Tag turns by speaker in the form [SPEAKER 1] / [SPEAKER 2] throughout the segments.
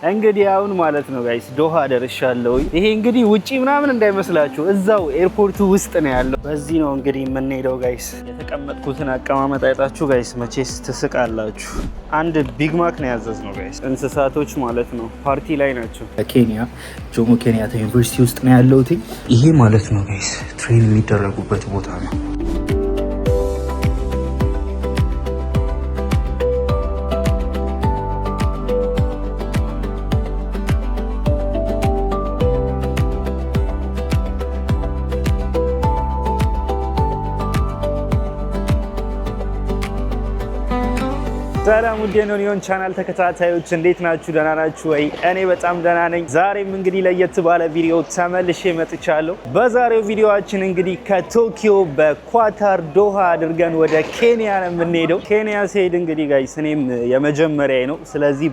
[SPEAKER 1] እንግዲህ አሁን ማለት ነው ጋይስ ዶሃ ደርሻለሁ። ይሄ እንግዲህ ውጪ ምናምን እንዳይመስላችሁ እዛው ኤርፖርቱ ውስጥ ነው ያለው። በዚህ ነው እንግዲህ የምንሄደው ጋይስ። የተቀመጥኩትን አቀማመጥ አይታችሁ ጋይስ መቼስ ትስቃላችሁ። አንድ ቢግ ማክ ነው ያዘዝነው ጋይስ። እንስሳቶች ማለት ነው ፓርቲ ላይ ናቸው። ኬንያ ጆሞ ኬንያታ ዩኒቨርሲቲ ውስጥ ነው ያለሁት። ይሄ ማለት ነው ጋይስ ትሬን የሚደረጉበት ቦታ ነው። ሰላም ውድ የኖኒዮን ቻናል ተከታታዮች እንዴት ናችሁ? ደህና ናችሁ ወይ? እኔ በጣም ደህና ነኝ። ዛሬም እንግዲህ ለየት ባለ ቪዲዮ ተመልሼ መጥቻለሁ። በዛሬው ቪዲዮአችን እንግዲህ ከቶኪዮ በኳታር ዶሃ አድርገን ወደ ኬንያ ነው የምንሄደው። ኬንያ ሲሄድ እንግዲህ ጋይስ እኔም የመጀመሪያዬ ነው። ስለዚህ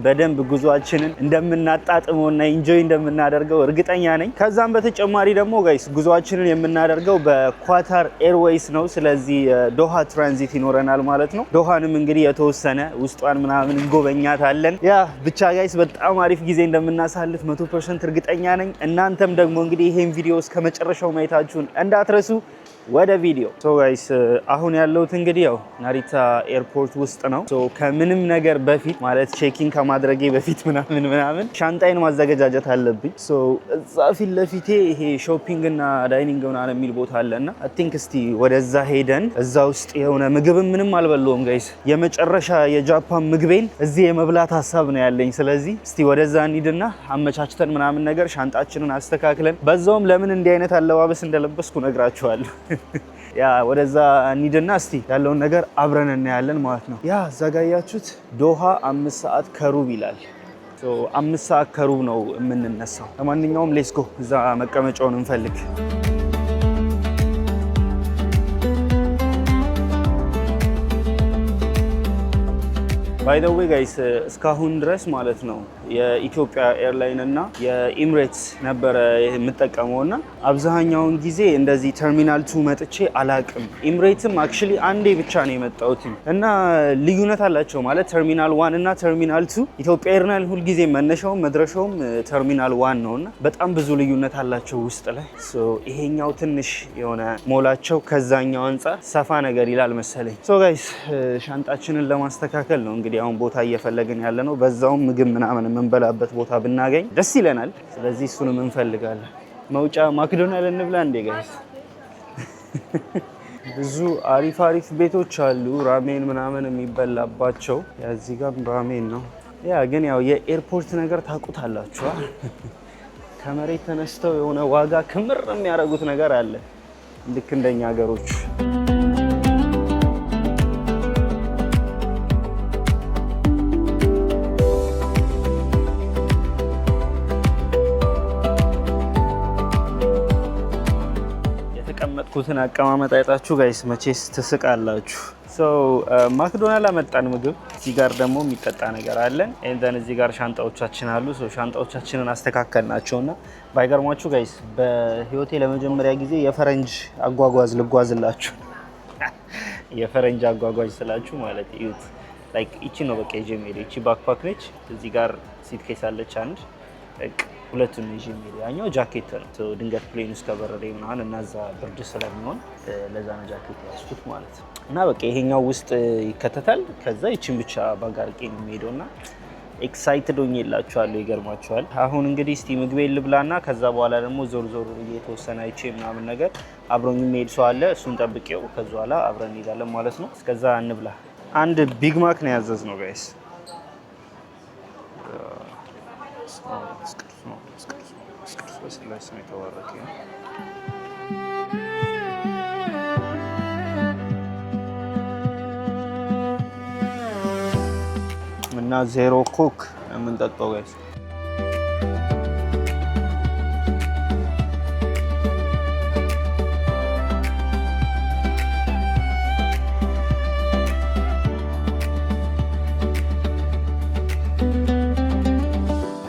[SPEAKER 1] በደንብ ጉዟችንን እንደምናጣጥመውና ኢንጆይ እንደምናደርገው እርግጠኛ ነኝ። ከዛም በተጨማሪ ደግሞ ጋይስ ጉዟችንን የምናደርገው በኳታር ኤርዌይስ ነው። ስለዚህ ዶሃ ትራንዚት ይኖረናል ማለት ነው። ዶሃንም እንግዲህ የተወሰነ ውስጧን ምናምን እንጎበኛታለን። ያ ብቻ ጋይስ በጣም አሪፍ ጊዜ እንደምናሳልፍ 100% እርግጠኛ ነኝ። እናንተም ደግሞ እንግዲህ ይሄን ቪዲዮ እስከ መጨረሻው ማየታችሁን እንዳትረሱ። ወደ ቪዲዮ ጋይስ አሁን ያለሁት እንግዲህ ያው ናሪታ ኤርፖርት ውስጥ ነው። ከምንም ነገር በፊት ማለት ቼኪንግ ከማድረጌ በፊት ምናምን ሻንጣይን ማዘገጃጀት አለብኝ። እዛ ፊት ለፊቴ ይሄ ሾፒንግ እና ዳይኒንግ ምናምን የሚል ቦታ አለና አይ ቲንክ እስቲ ወደዛ ሄደን እዛ ውስጥ የሆነ ምግብም ምንም አልበለውም ጋይስ። የመጨረሻ የጃፓን ምግቤን እዚህ የመብላት ሀሳብ ነው ያለኝ። ስለዚህ እስቲ ወደዛ እንሂድና አመቻችተን ምናምን ነገር ሻንጣችንን አስተካክለን በዛውም ለምን እንዲህ አይነት አለባበስ እንደለበስኩ ነግራችኋለሁ። ያ ወደዛ እንሂድና እስቲ ያለውን ነገር አብረን እናያለን ማለት ነው። ያ ዘጋያችሁት ዶሃ 5 ሰዓት ከሩብ ይላል። 5 ሰዓት ከሩብ ነው የምንነሳው። ለማንኛውም ሌትስ ጎ እዛ መቀመጫውን እንፈልግ። ባይ ዘ ዌይ ጋይስ እስካሁን ድረስ ማለት ነው የኢትዮጵያ ኤርላይን እና የኢምሬትስ ነበረ የምጠቀመውና አብዛኛውን ጊዜ እንደዚህ ተርሚናል 2 መጥቼ አላቅም። ኢምሬትም አክቹሊ አንዴ ብቻ ነው የመጣሁት እና ልዩነት አላቸው ማለት ተርሚናል 1 እና ተርሚናል 2። ኢትዮጵያ ኤርላይን ሁል ጊዜ መነሻውም መድረሻውም ተርሚናል 1 ነውና በጣም ብዙ ልዩነት አላቸው ውስጥ ላይ። ይሄኛው ትንሽ የሆነ ሞላቸው ከዛኛው አንፃር ሰፋ ነገር ይላል መሰለኝ። ጋይስ ሻንጣችንን ለማስተካከል ነው እንግዲህ አሁን ቦታ እየፈለግን ያለ ነው። በዛውም ምግብ ምናምን የምንበላበት ቦታ ብናገኝ ደስ ይለናል። ስለዚህ እሱንም እንፈልጋለን። መውጫ ማክዶናልድ እንብላ እንዴ ጋይስ? ብዙ አሪፍ ቤቶች አሉ ራሜን ምናምን የሚበላባቸው። እዚህ ጋር ራሜን ነው። ያ ግን ያው የኤርፖርት ነገር ታውቁታላችሁ። ከመሬት ተነስተው የሆነ ዋጋ ክምር የሚያደርጉት ነገር አለ ልክ እንደኛ ሀገሮች። ኩትን አቀማመጥ አይታችሁ ጋይስ መቼስ ትስቃላችሁ። ማክዶናልድ አመጣን ምግብ። እዚህ ጋር ደግሞ የሚጠጣ ነገር አለን። ኤንደን እዚህ ጋር ሻንጣዎቻችን አሉ። ሻንጣዎቻችንን አስተካከልናቸውና ባይገርማችሁ ጋይስ በህይወቴ ለመጀመሪያ ጊዜ የፈረንጅ አጓጓዝ ልጓዝላችሁ። የፈረንጅ አጓጓዝ ስላችሁ ማለት እዩት። ላይክ እቺ ነው በቃ ይዤ የምሄደው። እቺ ባክፓክ ነች። እዚህ ጋር ሲት ኬስ አለች አንድ ሁለቱን ይዤ የምሄደው። ያኛው ጃኬት ነው። ድንገት ፕሌን ውስጥ ከበረደ ምናምን እና እዛ ብርድ ስለሚሆን ለዛ ነው ጃኬት ያዝኩት ማለት ነው። እና በቃ ይሄኛው ውስጥ ይከተታል። ከዛ ይችን ብቻ ባጋርቄ ነው የምሄደውና ኤክሳይትድ ሆኜላችኋለሁ። ይገርማችኋል። አሁን እንግዲህ እስቲ ምግቤን ልብላና ከዛ በኋላ ደግሞ ዞር ብዬ የተወሰነ አይቼ ምናምን ነገር አብሮኝ የሚሄድ ሰው አለ። እሱን ጠብቄው ከዛ በኋላ አብረን እንሄዳለን ማለት ነው። እስከዛ እንብላ። አንድ ቢግ ማክ ነው ያዘዝነው ጋይስ። እና ዜሮ ኮክ የምንጠጣው ጋይስ።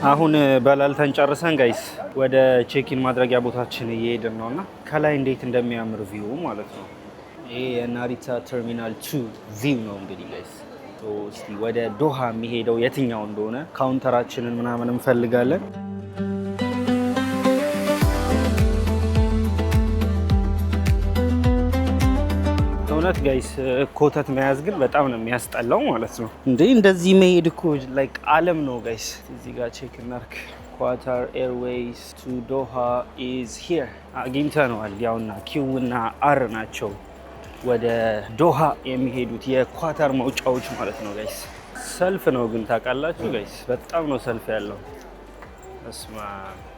[SPEAKER 1] አሁን በላልተን ጨርሰን ጋይስ ወደ ቼኪን ማድረጊያ ቦታችን እየሄድን ነውና ከላይ እንዴት እንደሚያምር ቪው ማለት ነው። ይሄ የናሪታ ተርሚናል 2 ቪው ነው እንግዲህ ጋይስ። እስቲ ወደ ዶሃ የሚሄደው የትኛው እንደሆነ ካውንተራችንን ምናምን እንፈልጋለን። እውነት ጋይስ ኮተት መያዝ ግን በጣም ነው የሚያስጠላው ማለት ነው። እንዴ እንደዚህ መሄድ እኮ ላይክ ዓለም ነው ጋይስ። እዚህ ጋር ቼክ እናርክ። ኳታር ኤርዌይስ ቱ ዶሃ ኢዝ ሂር አግኝተነዋል። ያውና ኪው እና አር ናቸው ወደ ዶሃ የሚሄዱት የኳታር መውጫዎች ማለት ነው ጋይስ። ሰልፍ ነው ግን ታውቃላችሁ ጋይስ፣ በጣም ነው ሰልፍ ያለው። እስማ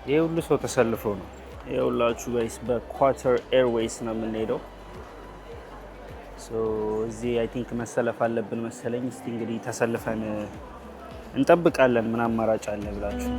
[SPEAKER 1] ይሄ ሁሉ ሰው ተሰልፎ ነው። ይኸውላችሁ ጋይስ በኳታር ኤርዌይስ ነው የምንሄደው። እዚህ አይ ቲንክ መሰለፍ አለብን መሰለኝ። እስቲ እንግዲህ ተሰልፈን እንጠብቃለን። ምን አማራጭ አለ ብላችሁ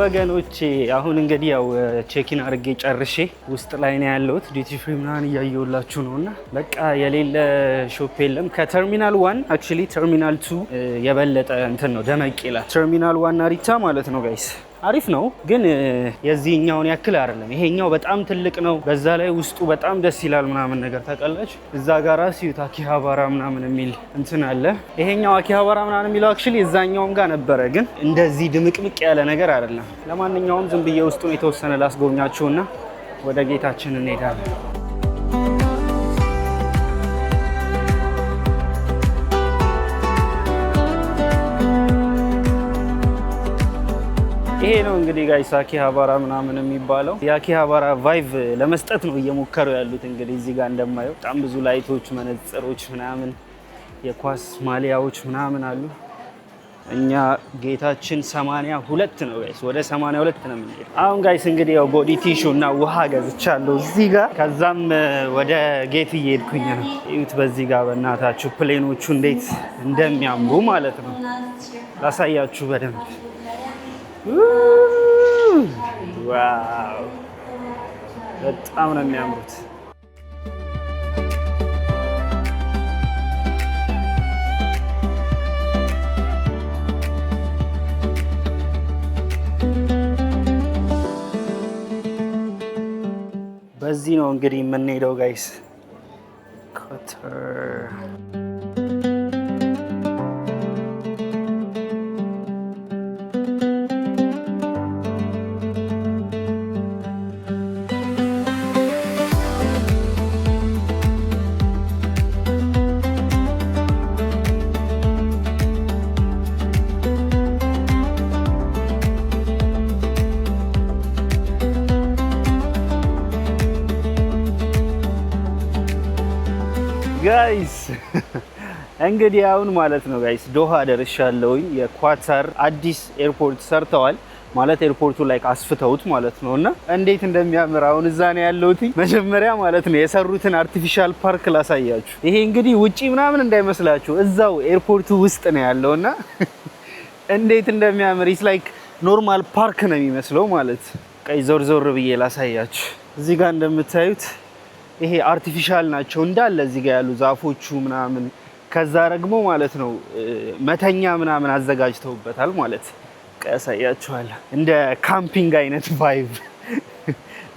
[SPEAKER 1] ወገኖቼ አሁን እንግዲህ ያው ቼኪን አድርጌ ጨርሼ ውስጥ ላይ ነው ያለሁት። ዲቲ ፍሪ ምናምን እያየሁላችሁ ነውና በቃ የሌለ ሾፕ የለም። ከተርሚናል 1 አክቹሊ ተርሚናል 2 የበለጠ እንትን ነው ደመቅ ይላል። ተርሚናል 1 ናሪታ ማለት ነው ጋይስ። አሪፍ ነው ግን የዚህኛውን ያክል አይደለም። ይሄኛው በጣም ትልቅ ነው። በዛ ላይ ውስጡ በጣም ደስ ይላል ምናምን ነገር ታውቃላችሁ። እዛ ጋር ሲዩት አኪሃባራ ምናምን የሚል እንትን አለ። ይሄኛው አኪሃባራ ምናምን የሚለው አክቹሊ እዛኛውም ጋር ነበረ፣ ግን እንደዚህ ድምቅምቅ ያለ ነገር አይደለም። ለማንኛውም ዝም ብዬ ውስጡን የተወሰነ ላስጎብኛችሁና ወደ ጌታችን እንሄዳለን። ይሄ ነው እንግዲህ ጋይስ አኪሃባራ ምናምን የሚባለው። የአኪሃባራ ቫይቭ ለመስጠት ነው እየሞከሩ ያሉት። እንግዲህ እዚህ ጋር እንደማየው በጣም ብዙ ላይቶች፣ መነጽሮች ምናምን የኳስ ማሊያዎች ምናምን አሉ። እኛ ጌታችን 82 ነው ጋይስ፣ ወደ 82 ነው የምንሄደው። አሁን ጋይስ እንግዲህ ያው ቦዲ ቲሹ እና ውሃ ገዝቻለሁ እዚህ ጋር። ከዛም ወደ ጌት እየሄድኩኝ ነው። እዩት በዚህ ጋር በእናታችሁ ፕሌኖቹ እንዴት እንደሚያምሩ ማለት ነው። ላሳያችሁ በደንብ። ዋው በጣም ነው የሚያምሩት። በዚህ ነው እንግዲህ የምንሄደው ጋይስ ኳታር። ጋይስ እንግዲህ አሁን ማለት ነው ጋይስ ዶሃ ደርሻለሁኝ። የኳታር አዲስ ኤርፖርት ሰርተዋል ማለት ኤርፖርቱ ላይ አስፍተውት ማለት ነውና እንዴት እንደሚያምር አሁን እዛ ነው ያለሁት። መጀመሪያ ማለት ነው የሰሩትን አርቲፊሻል ፓርክ ላሳያችሁ። ይሄ እንግዲህ ውጪ ምናምን እንዳይመስላችሁ እዛው ኤርፖርቱ ውስጥ ነው ያለውና እንዴት እንደሚያምር ኢስ ላይክ ኖርማል ፓርክ ነው የሚመስለው ማለት። ቀይ ዞር ዞር ብዬ ላሳያችሁ። እዚህ ጋር እንደምታዩት ይሄ አርቲፊሻል ናቸው እንዳለ እዚህ ጋር ያሉ ዛፎቹ ምናምን። ከዛ ደግሞ ማለት ነው መተኛ ምናምን አዘጋጅተውበታል ማለት። ያሳያችኋለሁ እንደ ካምፒንግ አይነት ቫይብ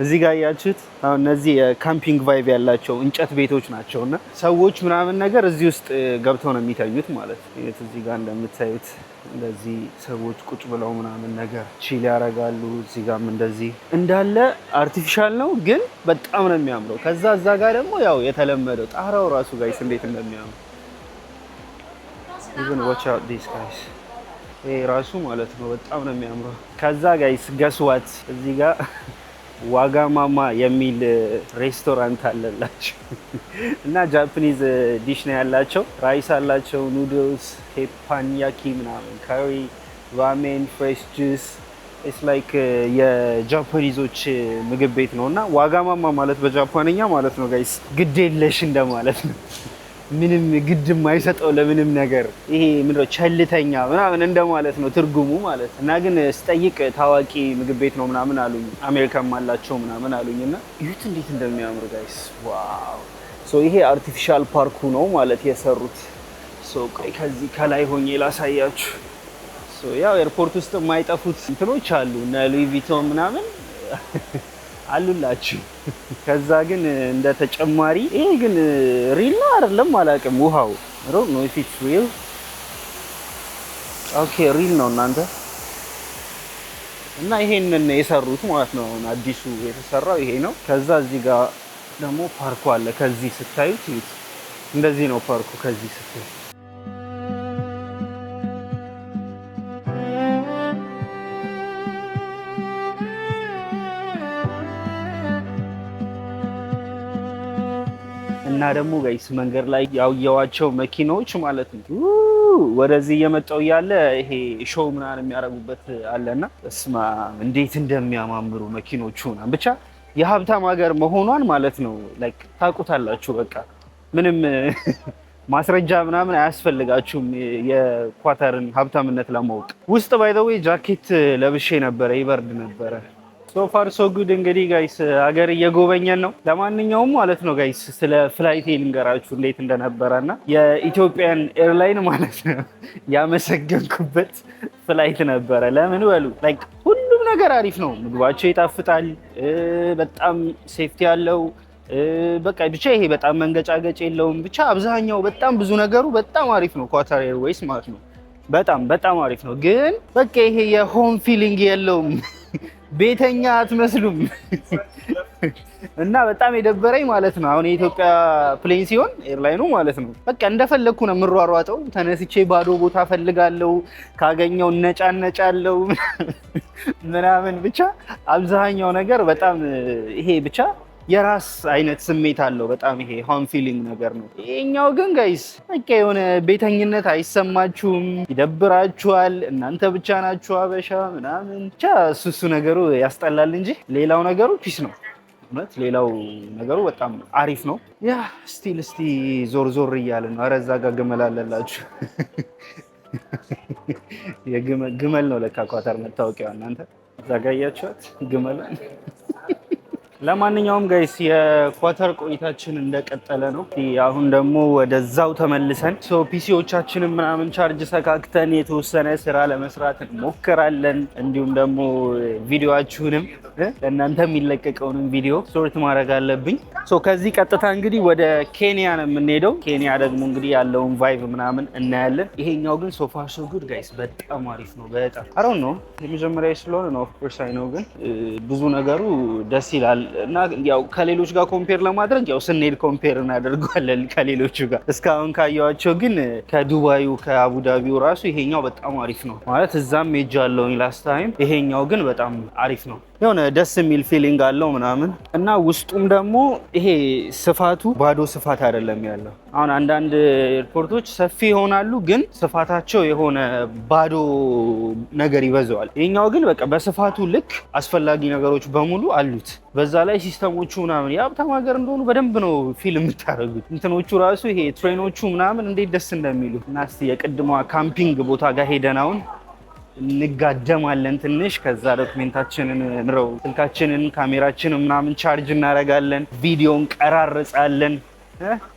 [SPEAKER 1] እዚህ ጋር ያያችሁት። አሁን እነዚህ የካምፒንግ ቫይብ ያላቸው እንጨት ቤቶች ናቸውና ሰዎች ምናምን ነገር እዚህ ውስጥ ገብተው ነው የሚተኙት ማለት ነው። እዚህ ጋር እንደምታዩት እንደዚህ ሰዎች ቁጭ ብለው ምናምን ነገር ቺል ያደርጋሉ። እዚህ ጋርም እንደዚህ እንዳለ አርቲፊሻል ነው ግን በጣም ነው የሚያምረው። ከዛ እዛ ጋር ደግሞ ያው የተለመደው ጣራው ራሱ ጋይስ እንዴት እንደሚያምር even watch out these guys ይሄ ራሱ ማለት ነው በጣም ነው የሚያምረው። ከዛ ጋይስ ገስዋት እዚህ ጋር ዋጋማማ የሚል ሬስቶራንት አለላቸው እና ጃፓኒዝ ዲሽ ነው ያላቸው። ራይስ አላቸው፣ ኑድልስ፣ ቴፓኒያኪ ምናምን፣ ካሪ፣ ራሜን፣ ፍሬሽ ጁስ። ኢትስ ላይክ የጃፓኒዞች ምግብ ቤት ነውና ዋጋማማ ማለት በጃፓንኛ ማለት ነው ጋይስ ግዴለሽ እንደማለት ነው። ምንም ግድ የማይሰጠው ለምንም ነገር ይሄ ምንድነው ቸልተኛ ምናምን እንደማለት ነው ትርጉሙ ማለት። እና ግን ስጠይቅ ታዋቂ ምግብ ቤት ነው ምናምን አሉኝ። አሜሪካም አላቸው ምናምን አሉኝና እዩት እንዴት እንደሚያምር ጋይስ ዋው። ሶ ይሄ አርቲፊሻል ፓርኩ ነው ማለት የሰሩት። ቆይ ከዚህ ከላይ ሆኜ ላሳያችሁ። ያው ኤርፖርት ውስጥ የማይጠፉት እንትኖች አሉ እና ሉዊ ቪቶን ምናምን አሉላችሁ። ከዛ ግን እንደ ተጨማሪ ይሄ ግን ሪል ነው አይደለም አላውቅም። ውሃው ነው ኢት ሪል ኦኬ ሪል ነው እናንተ። እና ይሄንን የሰሩት ማለት ነው አዲሱ የተሰራው ይሄ ነው። ከዛ እዚህ ጋር ደግሞ ፓርኩ አለ። ከዚህ ስታዩት እንደዚህ ነው ፓርኩ ከዚህ ስታዩት። እና ደግሞ ጋይስ መንገድ ላይ ያየዋቸው መኪናዎች ማለት ነው ወደዚህ እየመጣው ያለ ይሄ ሾው ምናምን የሚያደርጉበት አለና እስማ እንዴት እንደሚያማምሩ መኪኖቹ ነው። ብቻ የሀብታም ሀገር መሆኗን ማለት ነው ላይክ ታውቁታላችሁ። በቃ ምንም ማስረጃ ምናምን አያስፈልጋችሁም የኳተርን ሀብታምነት ለማወቅ። ውስጥ ባይ ዘ ዌይ ጃኬት ለብሼ ነበረ፣ ይበርድ ነበረ። ሶ ፋር ሶ ጉድ። እንግዲህ ጋይስ ሀገር እየጎበኘን ነው። ለማንኛውም ማለት ነው ጋይስ ስለ ፍላይት ልንገራችሁ እንዴት እንደነበረና የኢትዮጵያን ኤርላይን ማለት ነው ያመሰገንኩበት ፍላይት ነበረ። ለምን በሉ ላይክ ሁሉም ነገር አሪፍ ነው። ምግባቸው ይጣፍጣል፣ በጣም ሴፍቲ ያለው በቃ ብቻ ይሄ በጣም መንገጫገጭ የለውም። ብቻ አብዛኛው በጣም ብዙ ነገሩ በጣም አሪፍ ነው ኳታር ኤርዌይስ ማለት ነው። በጣም አሪፍ ነው። ግን በቃ ይሄ የሆም ፊሊንግ የለውም። ቤተኛ አትመስሉም። እና በጣም የደበረኝ ማለት ነው አሁን የኢትዮጵያ ፕሌን ሲሆን ኤርላይኑ ማለት ነው በቃ እንደፈለኩ ነው የምሯሯጠው። ተነስቼ ባዶ ቦታ ፈልጋለሁ፣ ካገኘው ነጫነጫለሁ ምናምን። ብቻ አብዛኛው ነገር በጣም ይሄ ብቻ የራስ አይነት ስሜት አለው። በጣም ይሄ ሆም ፊሊንግ ነገር ነው። ይሄኛው ግን ጋይስ በቃ የሆነ ቤተኝነት አይሰማችሁም፣ ይደብራችኋል። እናንተ ብቻ ናችሁ አበሻ ምናምን። ብቻ እሱ ነገሩ ያስጠላል እንጂ ሌላው ነገሩ ፒስ ነው። እውነት ሌላው ነገሩ በጣም አሪፍ ነው። ያ እስቲ ዞር እያለ ነው። ኧረ እዛ ጋር ግመል አለላችሁ። ግመል ነው ለካ ኳታር መታወቂያው። እናንተ እዛ ጋር እያችኋት ግመል። ለማንኛውም ጋይስ የኳተር ቆይታችን እንደቀጠለ ነው። አሁን ደግሞ ወደዛው ተመልሰን ፒሲዎቻችንን ምናምን ቻርጅ ሰካክተን የተወሰነ ስራ ለመስራት እንሞክራለን። እንዲሁም ደግሞ ቪዲዮአችሁንም ለእናንተ የሚለቀቀውንም ቪዲዮ ሶርት ማድረግ አለብኝ። ከዚህ ቀጥታ እንግዲህ ወደ ኬንያ ነው የምንሄደው። ኬንያ ደግሞ እንግዲህ ያለውን ቫይብ ምናምን እናያለን። ይሄኛው ግን ሶፋር ሶ ጉድ ጋይስ በጣም አሪፍ ነው። በጣም አሮን ነው የመጀመሪያ ስለሆነ ነው ኦፍኮርስ አይ ነው፣ ግን ብዙ ነገሩ ደስ ይላል። እና ያው ከሌሎች ጋር ኮምፔር ለማድረግ ያው ስንሄድ ኮምፔር እናደርጋለን ከሌሎቹ ጋር። እስካሁን ካየኋቸው ግን ከዱባዩ ከአቡዳቢው ራሱ ይሄኛው በጣም አሪፍ ነው ማለት እዛም ሄጃለሁኝ ላስት ታይም። ይሄኛው ግን በጣም አሪፍ ነው። የሆነ ደስ የሚል ፊሊንግ አለው ምናምን። እና ውስጡም ደግሞ ይሄ ስፋቱ ባዶ ስፋት አይደለም ያለው። አሁን አንዳንድ ኤርፖርቶች ሰፊ ይሆናሉ ግን ስፋታቸው የሆነ ባዶ ነገር ይበዛዋል። ይሄኛው ግን በቃ በስፋቱ ልክ አስፈላጊ ነገሮች በሙሉ አሉት። በዛ ላይ ሲስተሞቹ ምናምን የሀብታም ሀገር እንደሆኑ በደንብ ነው ፊልም የምታደርጉት። እንትኖቹ ራሱ ይሄ ትሬኖቹ ምናምን እንዴት ደስ እንደሚሉ። እና እስቲ የቅድሟ ካምፒንግ ቦታ ጋር ሄደን አሁን እንጋደማለን ትንሽ። ከዛ ዶክሜንታችንን እንረው፣ ስልካችንን ካሜራችንን ምናምን ቻርጅ እናደርጋለን፣ ቪዲዮን ቀራርጻለን።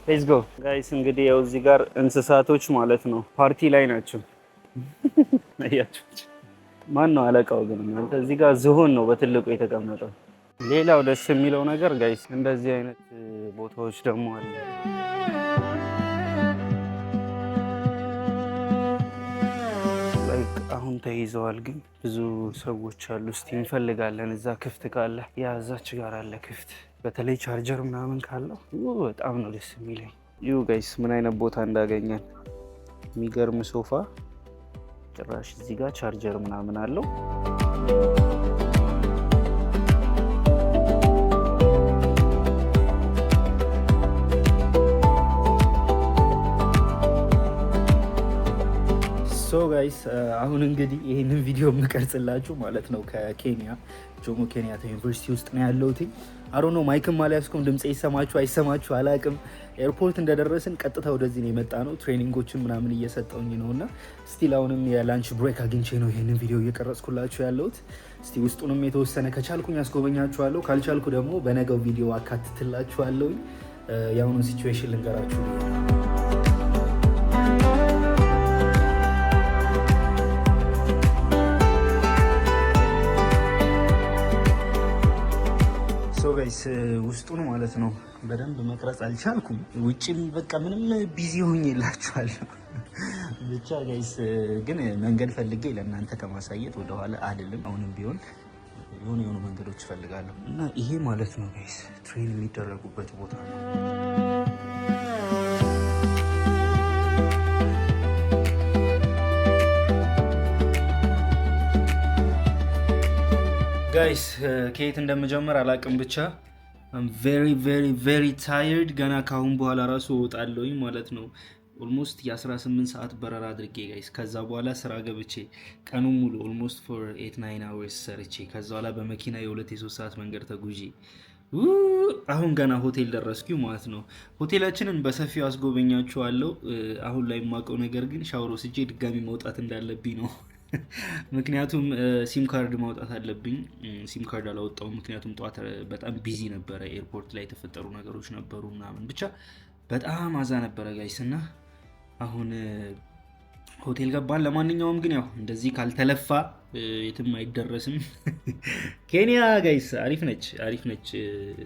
[SPEAKER 1] ሌትስ ጎ ጋይስ። እንግዲህ ያው እዚህ ጋር እንስሳቶች ማለት ነው ፓርቲ ላይ ናቸው። አያችሁት? ማን ነው አለቃው ግን? እናንተ እዚህ ጋር ዝሆን ነው በትልቁ የተቀመጠው። ሌላው ደስ የሚለው ነገር ጋይስ እንደዚህ አይነት ቦታዎች ደግሞ አለ። አሁን ተይዘዋል ግን ብዙ ሰዎች አሉ። እስቲ እንፈልጋለን እዛ ክፍት ካለ። ያ እዛች ጋር አለ ክፍት። በተለይ ቻርጀር ምናምን ካለው በጣም ነው ደስ የሚለኝ። ዩ ጋይስ ምን አይነት ቦታ እንዳገኘን የሚገርም ሶፋ። ጭራሽ እዚህ ጋር ቻርጀር ምናምን አለው። ጋይስ አሁን እንግዲህ ይሄንን ቪዲዮ የምቀርጽላችሁ ማለት ነው ከኬንያ ጆሞ ኬንያታ ዩኒቨርሲቲ ውስጥ ነው ያለሁት። አሮ ነው ማይክም አልያዝኩም። ድምጼ ይሰማችሁ አይሰማችሁ አላቅም። ኤርፖርት እንደደረስን ቀጥታ ወደዚህ ነው የመጣ ነው። ትሬኒንጎችን ምናምን እየሰጠውኝ ነውና ስቲል አሁንም የላንች ብሬክ አግኝቼ ነው ይሄንን ቪዲዮ እየቀረጽኩላችሁ ያለሁት። እስቲ ውስጡንም የተወሰነ ከቻልኩኝ ያስጎበኛችኋለሁ፣ ካልቻልኩ ደግሞ በነገው ቪዲዮ አካትትላችኋለሁ። የአሁኑን ሲቹዌሽን ልንገራችሁ። ጋይስ ውስጡን ማለት ነው በደንብ መቅረጽ አልቻልኩም። ውጭም በቃ ምንም ቢዚ ሆኜላችኋለሁ። ብቻ ጋይስ ግን መንገድ ፈልጌ ለእናንተ ከማሳየት ወደኋላ አይደለም። አሁንም ቢሆን የሆኑ መንገዶች እፈልጋለሁ እና ይሄ ማለት ነው ጋይስ ትሬን የሚደረጉበት ቦታ ነው። ጋይስ ከየት እንደምጀምር አላቅም። ብቻ ቬሪ ታየርድ። ገና ካሁን በኋላ ራሱ እወጣለሁኝ ማለት ነው። ኦልሞስት የ18 ሰዓት በረራ አድርጌ ጋይስ፣ ከዛ በኋላ ስራ ገብቼ ቀኑን ሙሉ ኦልሞስት ፎር 8-9 አወርስ ሰርቼ ከዛ በኋላ በመኪና የ2-3 ሰዓት መንገድ ተጉዤ አሁን ገና ሆቴል ደረስኩኝ ማለት ነው። ሆቴላችንን በሰፊው አስጎበኛችኋለሁ። አሁን ላይ የማውቀው ነገር ግን ሻወር ወስጄ ድጋሚ መውጣት እንዳለብኝ ነው። ምክንያቱም ሲም ካርድ ማውጣት አለብኝ። ሲም ካርድ አላወጣውም፣ ምክንያቱም ጠዋት በጣም ቢዚ ነበረ። ኤርፖርት ላይ የተፈጠሩ ነገሮች ነበሩ ምናምን፣ ብቻ በጣም አዛ ነበረ ጋይስ እና አሁን ሆቴል ገባን። ለማንኛውም ግን ያው እንደዚህ ካልተለፋ የትም አይደረስም። ኬንያ ጋይስ አሪፍ ነች።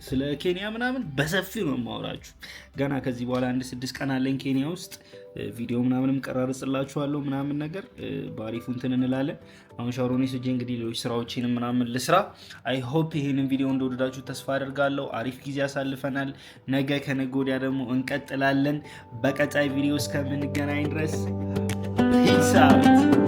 [SPEAKER 1] ስለ ኬንያ ምናምን በሰፊው ነው የማወራችሁ። ገና ከዚህ በኋላ 1-6 ቀን አለኝ ኬንያ ውስጥ ቪዲዮ ምናምንም ቀራርጽላችኋለሁ ምናምን ነገር በአሪፉ እንትን እንላለን። አሁን ሻውሮኔ ስጄ እንግዲህ ሌሎች ስራዎችንም ምናምን ልስራ። አይ ሆፕ ይሄንን ቪዲዮ እንደወደዳችሁ ተስፋ አደርጋለሁ። አሪፍ ጊዜ ያሳልፈናል። ነገ ከነገ ወዲያ ደግሞ እንቀጥላለን። በቀጣይ ቪዲዮ እስከምንገናኝ ድረስ ፒስ አውት።